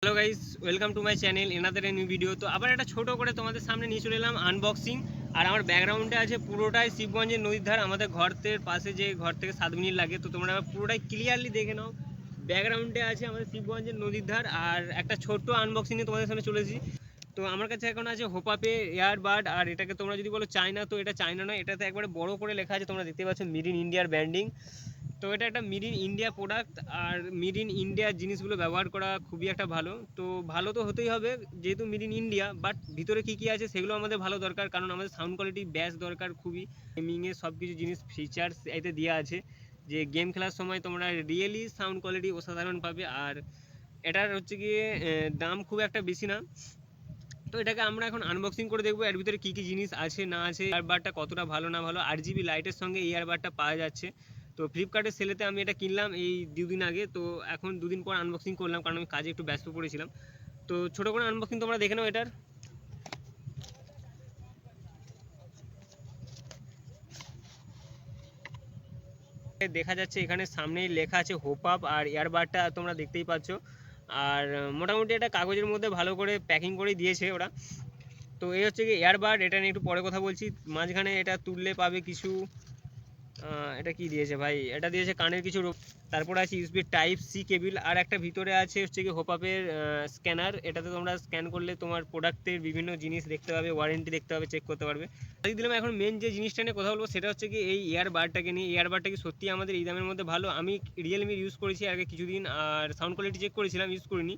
Hello guys, welcome to my channel এনাদের new video. তো আবার একটা ছোটো করে তোমাদের সামনে নিয়ে চলে এলাম আনবক্সিং। আর আমার ব্যাকগ্রাউন্ডে আছে পুরোটাই শিবগঞ্জের নদীর ধার, আমাদের ঘরের পাশে, যে ঘর থেকে 7 মিনিট লাগে। তো তোমরা পুরোটাই ক্লিয়ারলি দেখে নাও। ব্যাকগ্রাউন্ডে আছে আমাদের শিবগঞ্জের নদীর ধার, আর একটা ছোট্ট আনবক্সিংয়ে তোমাদের সামনে চলেছি। তো আমার কাছে এখন আছে হোপাপে এয়ারবাড, আর এটাকে তোমরা যদি বলো চায়না, তো এটা চায়না নয়, এটাতে একবারে বড় করে লেখা আছে, তোমরা দেখতে পাচ্ছ মেড ইন ইন্ডিয়ার ব্র্যান্ডিং। তো এটা একটা মেড ইন ইন্ডিয়া প্রোডাক্ট, আর মেড ইন ইন্ডিয়ার জিনিসগুলো ব্যবহার করা খুবই একটা ভালো। তো ভালো তো হতেই হবে যেহেতু মেড ইন ইন্ডিয়া, বাট ভিতরে কী কী আছে সেগুলো আমাদের ভালো দরকার, কারণ আমাদের সাউন্ড কোয়ালিটি ব্যাস দরকার খুবই। গেমিংয়ে সব কিছু জিনিস ফিচার্স এতে দেওয়া আছে, যে গেম খেলার সময় তোমরা রিয়েলি সাউন্ড কোয়ালিটি অসাধারণ পাবে। আর এটার হচ্ছে গিয়ে দাম খুব একটা বেশি না। তো এটাকে আমরা এখন আনবক্সিং করে দেখবো এর ভিতরে কী কী জিনিস আছে না আছে, ইয়ারবাডটা কতটা ভালো না ভালো। 8GB লাইটের সঙ্গে এই ইয়ারবাডটা পাওয়া যাচ্ছে। তো ফ্লিপকার্টের সেলেতে আমি এটা কিনলাম এই 2 দিন আগে। তো এখন 2 দিন পর আনবক্সিং করলাম, কারণ আমি কাজে একটু ব্যস্ত পড়েছিলাম। তো ছোটো করে আনবক্সিং তোমরা দেখে নাও এটার। দেখা যাচ্ছে এখানে সামনেই লেখা আছে হোপআপ, আর ইয়ারবাডটা তোমরা দেখতেই পাচ্ছ। আর মোটামুটি এটা কাগজের মধ্যে ভালো করে প্যাকিং করে দিয়েছে ওরা। তো এই হচ্ছে কি এয়ারবাড, এটা নিয়ে একটু পরে কথা বলছি। মাঝখানে এটা তুললে পাবে কিছু, এটা কি দিয়েছে ভাই, এটা দিয়েছে কানের কিছু। তারপরে আছে ইউএসবি টাইপ সি কেবিল, আর একটা ভিতরে আছে হচ্ছে কি হোপআপের স্ক্যানার। এটাতে তোমরা স্ক্যান করলে তোমার প্রোডাক্টের বিভিন্ন জিনিস দেখতে পাবে, ওয়ারেন্টি দেখতে পাবে, চেক করতে পারবে। দিলাম এখন মেন যে জিনিসটা নিয়ে কথা বলবো সেটা হচ্ছে কি এই ইয়ারবাডটাকে নিয়ে। ইয়ারবাডটা কি সত্যি আমাদের এই দামের মধ্যে ভালো? আমি রিয়েলমির ইউজ করেছি আগে কিছুদিন, আর সাউন্ড কোয়ালিটি চেক করেছিলাম, ইউজ করিনি।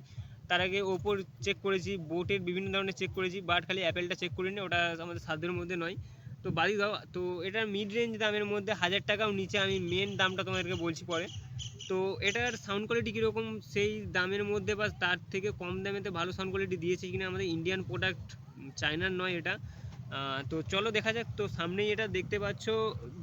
তার আগে ওপোর চেক করেছি, বোটের বিভিন্ন ধরনের চেক করেছি, বাট খালি অ্যাপেলটা চেক করিনি, ওটা আমাদের সাধ্যের মধ্যে নয়। তো বাদি দাও। তো এটার মিড রেঞ্জ দামের মধ্যে 1000 টাকাও নিচে, আমি মেন দামটা তোমাদেরকে বলছি পরে। তো এটার সাউন্ড কোয়ালিটি কীরকম সেই দামের মধ্যে, বা তার থেকে কম দামেতে ভালো সাউন্ড কোয়ালিটি দিয়েছে কিনা, আমাদের ইন্ডিয়ান প্রোডাক্ট, চায়নার নয় এটা। তো চলো দেখা যাক। তো সামনেই এটা দেখতে পাচ্ছ,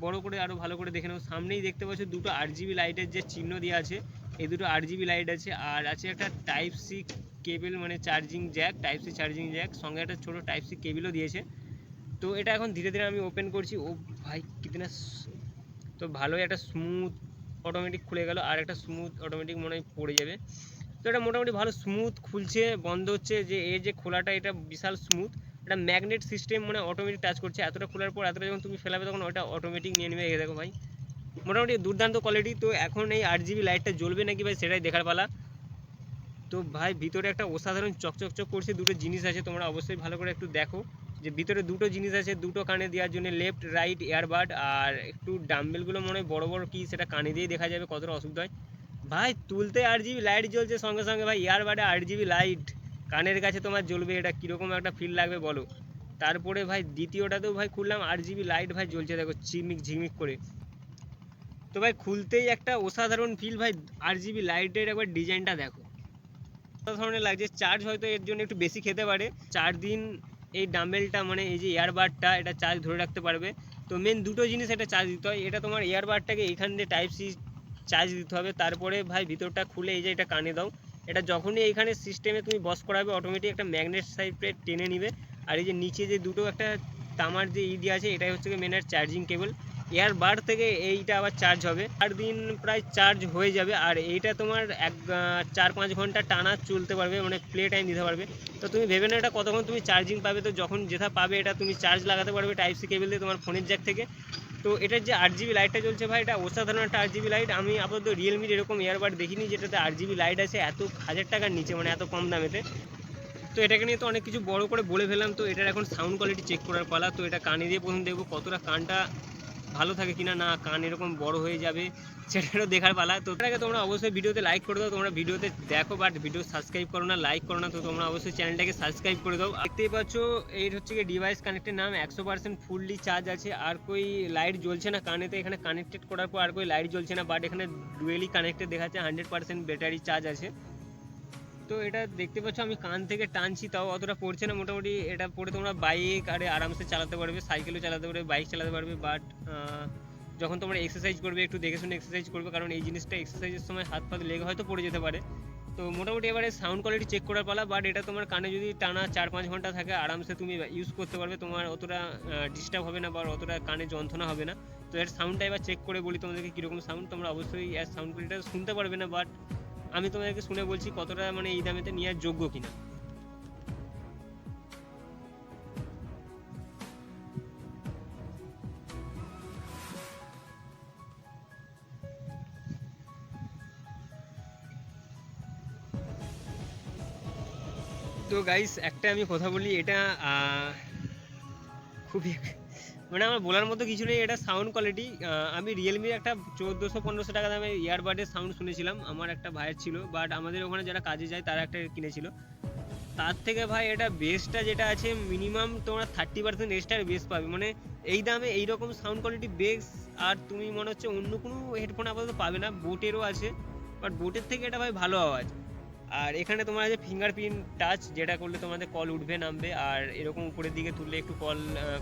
বড় করে আরও ভালো করে দেখে নাও। সামনেই দেখতে পাচ্ছ দুটো 8GB লাইটের যে চিহ্ন দেওয়া আছে, এই দুটো 8GB লাইট আছে। আর আছে একটা টাইপ সি কেবল, মানে charging jack, type C charging jack, সঙ্গে একটা ছোটো টাইপ সি কেবলও দিয়েছে। তো এটা এখন ধীরে ধীরে আমি ওপেন করছি। ও ভাই কিতনা, তো ভালোই একটা স্মুথ অটোমেটিক খুলে গেল, আর একটা স্মুথ অটোমেটিক মনে হয় পড়ে যাবে। তো এটা মোটামুটি ভালো স্মুথ খুলছে, বন্ধ হচ্ছে, যে এই যে খোলাটা এটা বিশাল স্মুথ। এটা ম্যাগনেট সিস্টেম, মানে অটোমেটিক টাচ করছে। এতটা খোলার পর এতটা যখন তুমি ফেলাবে তখন ওটা অটোমেটিক নিয়ে নেবে। দেখো ভাই মোটামুটি দুর্দান্ত কোয়ালিটি। তো এখন এই 8GB লাইটটা জ্বলবে নাকি ভাই সেটাই দেখার পালা। তো ভাই ভিতরে একটা অসাধারণ চকচকচক করছে, দুটো জিনিস আছে, তোমরা অবশ্যই ভালো করে একটু দেখো যে ভিতরে দুটো জিনিস আছে, দুটো কানে দেওয়ার জন্য, লেফট রাইট এয়ারবাড। আর একটু ডাম্বেলগুলো মনে হয় বড় বড়, কি সেটা কানে দিয়েই দেখা যাবে কতটা অসুবিধা হয়। ভাই তুলতে 8GB লাইট জ্বলছে সঙ্গে সঙ্গে, ভাই এয়ারবাডে 8GB লাইট কানের কাছে তোমার জ্বলবে, এটা কীরকম একটা ফিল লাগবে বলো। তারপরে ভাই দ্বিতীয়টাতেও ভাই খুললাম, 8GB লাইট ভাই জ্বলছে, দেখো ঝিকমিক ঝিকমিক করে। তো ভাই খুলতেই একটা অসাধারণ ফিল ভাই। 8GB লাইটের একবার ডিজাইনটা দেখো, ধরনের লাগছে। চার্জ হয়তো এর জন্য একটু বেশি খেতে পারে, 4 দিন এই ডাম্বেলটা, মানে এই যে এয়ারবাডটা, এটা চার্জ ধরে রাখতে পারবে। তো মেন দুটো জিনিস এটা চার্জ দিতে হয়, এটা তোমার এয়ারবাডটাকে এখান দিয়ে টাইপ সি চার্জ দিতে হবে। তারপরে ভাই ভিতরটা খুলে এই যে এটা কানে দাও, এটা যখনই এইখানে সিস্টেমে তুমি বস করাবে অটোমেটিক একটা ম্যাগনেট সাইডে টেনে নিবে। আর এই যে নিচে যে দুটো একটা তামার যে দিয়ে আছে, এটাই হচ্ছে মেনের চার্জিং কেবল। এয়ারবাড থেকে এইটা আবার চার্জ হবে, 4 দিন প্রায় চার্জ হয়ে যাবে। আর এইটা তোমার 4-5 ঘন্টা টানা চলতে পারবে, মানে প্লে টাইম দিতে পারবে। তো তুমি ভেবে না এটা কতক্ষণ তুমি চার্জিং পাবে, তো যখন যেটা পাবে এটা তুমি চার্জ লাগাতে পারবে টাইপ সি কেবল দিয়ে তোমার ফোনের জ্যাক থেকে। তো এটার যে 8GB লাইটটা চলছে ভাই, এটা অসাধারণ একটা 8GB লাইট। আমি আপাতত রিয়েলমির এরকম এয়ারবাড দেখিনি যেটাতে 8GB লাইট আছে এত 1000 টাকার নিচে, মানে এত কম দামেতে। তো এটাকে নিয়ে তো অনেক কিছু বড় করে বলে ফেললাম। তো এটার এখন সাউন্ড কোয়ালিটি চেক করার পালা। তো এটা কানে দিয়ে প্রথম দেখবো কতটা কানটা ভালো থাকে কিনা, না কান এরকম বড় হয়ে যাবে সেটারও দেখার পালা। তো তার আগে তোমরা অবশ্যই ভিডিওতে লাইক করে দাও, তোমরা ভিডিওতে দেখো বাট ভিডিও সাবস্ক্রাইব করো না, লাইক করো না। তো তোমরা অবশ্যই চ্যানেলটাকে সাবস্ক্রাইব করে দাও। দেখতেই পাচ্ছ এই হচ্ছে কি ডিভাইস কানেক্টের নাম, 100% ফুললি চার্জ আছে, আর কই লাইট জ্বলছে না কানেতে। এখানে কানেক্টেড করার পর আর কই লাইট জ্বলছে না, বাট এখানে ডুয়েলি কানেক্টেড দেখাচ্ছে, 100% ব্যাটারি চার্জ আছে। তো এটা দেখতে পাচ্ছ আমি কান থেকে টানছি তাও অতটা পড়ছে না। মোটামুটি এটা পরে তোমরা বাইক আরে আরামসে চালাতে পারবে, সাইকেলও চালাতে পারবে, বাইক চালাতে পারবে। বাট যখন তোমরা এক্সারসাইজ করবে একটু দেখে শুনে এক্সারসাইজ করবে, কারণ এই জিনিসটা এক্সারসাইজের সময় হাত পাত লেগে হয়তো পড়ে যেতে পারে। তো মোটামুটি এবারে সাউন্ড কোয়ালিটি চেক করার পালা। বাট এটা তোমার কানে যদি টানা 4-5 ঘন্টা থাকে আরামসে তুমি ইউজ করতে পারবে, তোমার অতটা ডিস্টার্ব হবে না বা অতটা কানে যন্ত্রণা হবে না। তো এর সাউন্ডটা এবার চেক করে বলি তোমাদেরকে কীরকম সাউন্ড। তোমরা অবশ্যই এর সাউন্ড কোয়ালিটিটা শুনতে পারবে না, বাট আমি তোমাদেরকে শুনে বলছি কতটা মানে এই দামেতে নেওয়ার যোগ্য কিনা। তো গাইস একটা আমি কথা বলি, এটা খুবই মানে আমার বলার মতো কিছু নেই। এটা সাউন্ড কোয়ালিটি, আমি রিয়েলমির একটা 1400-1500 টাকা দামের ইয়ারবাডের সাউন্ড শুনেছিলাম, আমার একটা ভাইয়ের ছিল, বাট আমাদের ওখানে যারা কাজে যায় তারা একটা কিনেছিল। তার থেকে ভাই এটা বেসটা যেটা আছে মিনিমাম তোমরা 30% এক্সট্রা বেস পাবে, মানে এই দামে এইরকম সাউন্ড কোয়ালিটি বেস আর তুমি মনে হচ্ছে অন্য কোনো হেডফোন আপাতত পাবে না। বোটেরও আছে, বাট বোটের থেকে এটা ভাই ভালো আওয়াজ। আর এখানে তোমার আছে ফিঙ্গারপ্রিন্ট টাচ, যেটা করলে তোমাদের কল উঠবে নামবে, আর এরকম উপরের দিকে তুললে একটু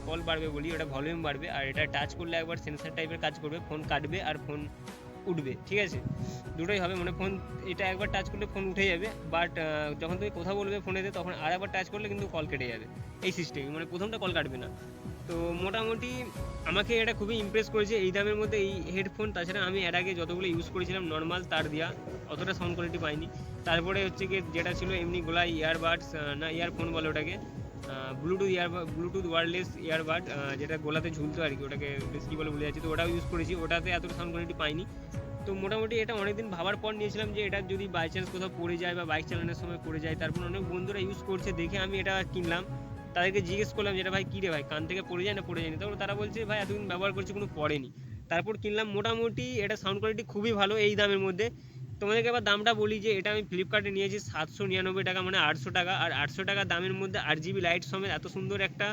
কল বাড়বে বলি, ওটা ভলিউম বাড়বে। আর এটা টাচ করলে একবার সেন্সার টাইপের কাজ করবে, ফোন কাটবে আর ফোন উঠবে, ঠিক আছে, দুটোই হবে। মানে ফোন এটা একবার টাচ করলে ফোন উঠে যাবে, বাট যখন তুমি কথা বলবে ফোনেতে তখন আর একবার টাচ করলে কিন্তু কল কেটে যাবে, এই সিস্টেমই, মানে প্রথমটা কল কাটবে না। তো মোটামুটি আমাকে এটা খুবই ইমপ্রেস করেছে এই দামের মধ্যে এই হেডফোন। তাছাড়া আমি এর আগে যতগুলো ইউজ করেছিলাম নর্মাল তার দিয়া, অতটা সাউন্ড কোয়ালিটি পাইনি। তারপরে হচ্ছে কি যেটা ছিল এমনি গোলায় ইয়ারবাডস, না ইয়ারফোন বলে ওটাকে, ব্লুটুথ ওয়্যারলেস ইয়ারবাড, যেটা গোলাতে ঝুলতো আর কি, ওটাকে বেশ কী বলে ভুলে যাচ্ছি। তো ওটাও ইউজ করেছি, ওটাতে এতটা সাউন্ড কোয়ালিটি পাইনি। তো মোটামুটি এটা অনেকদিন ভাবার পর নিয়েছিলাম যে এটা যদি বাই চান্স কোথাও পড়ে যায় বা বাইক চালানোর সময় পড়ে যায়। তারপর অনেক বন্ধুরা ইউজ করছে দেখে আমি এটা কিনলাম। তাদেরকে জিজ্ঞেস করলাম যেটা ভাই কী রে ভাই, কান থেকে পড়ে যায় না পড়ে যায়নি? তারপর তারা বলছে ভাই এতদিন ব্যবহার করছে কোনো পড়েনি। তারপর কিনলাম, মোটামুটি এটা সাউন্ড কোয়ালিটি খুবই ভালো এই দামের মধ্যে। তোমাদেরকে আবার দামটা বলি যে এটা আমি ফ্লিপকার্টে নিয়েছি 799 টাকা, মানে 800 টাকা। আর 800 টাকা দামের মধ্যে 8 GB লাইট সমেত এত সুন্দর একটা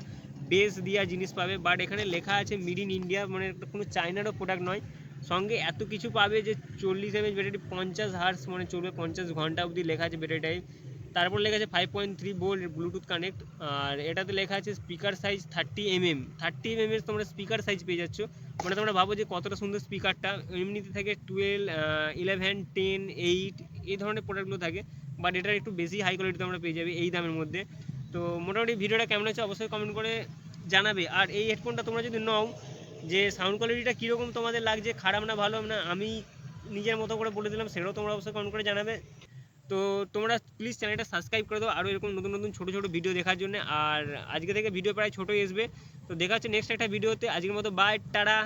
বেস দেওয়া জিনিস পাবে। বাট এখানে লেখা আছে মেড ইন ইন্ডিয়া, মানে কোনো চায়নারও প্রোডাক্ট নয়। সঙ্গে এত কিছু পাবে যে 40 mAh ব্যাটারি, 50 হার্স মানে চলবে 50 ঘন্টা অবধি লেখা আছে ব্যাটারি টাইপ। তারপর লেখা আছে 5.3 ভোল্ট ব্লুটুথ কানেক্ট। আর এটাতে লেখা আছে স্পিকার সাইজ 30 mm এর তোমরা স্পিকার সাইজ পেয়ে যাচ্ছ। মানে তোমরা ভাবো যে কতটা সুন্দর স্পিকারটা। এমনিতে থাকে 12, 11, 10, 8 এই ধরনের প্রোডাক্টগুলো থাকে, বাট এটার একটু বেশি হাই কোয়ালিটি তোমরা পেয়ে যাবে এই দামের মধ্যে। তো মোটামুটি ভিডিওটা কেমন হচ্ছে অবশ্যই কমেন্ট করে জানাবে। আর এই হেডফোনটা তোমরা যদি নাও, যে সাউন্ড কোয়ালিটিটা কীরকম তোমাদের লাগছে, খারাপ না ভালো না, আমি নিজের মতো করে বলে দিলাম, সেটাও তোমরা অবশ্যই কমেন্ট করে জানাবে। তো তোমরা প্লিজ চ্যানেলটা সাবস্ক্রাইব করে দাও আরও এরকম নতুন নতুন ছোটো ছোটো ভিডিও দেখার জন্য। আর আজকে থেকে ভিডিও প্রায় ছোটোই আসবে। তো দেখা হচ্ছে নেক্সট একটা ভিডিওতে। আজকের মতো বাই, টাটা।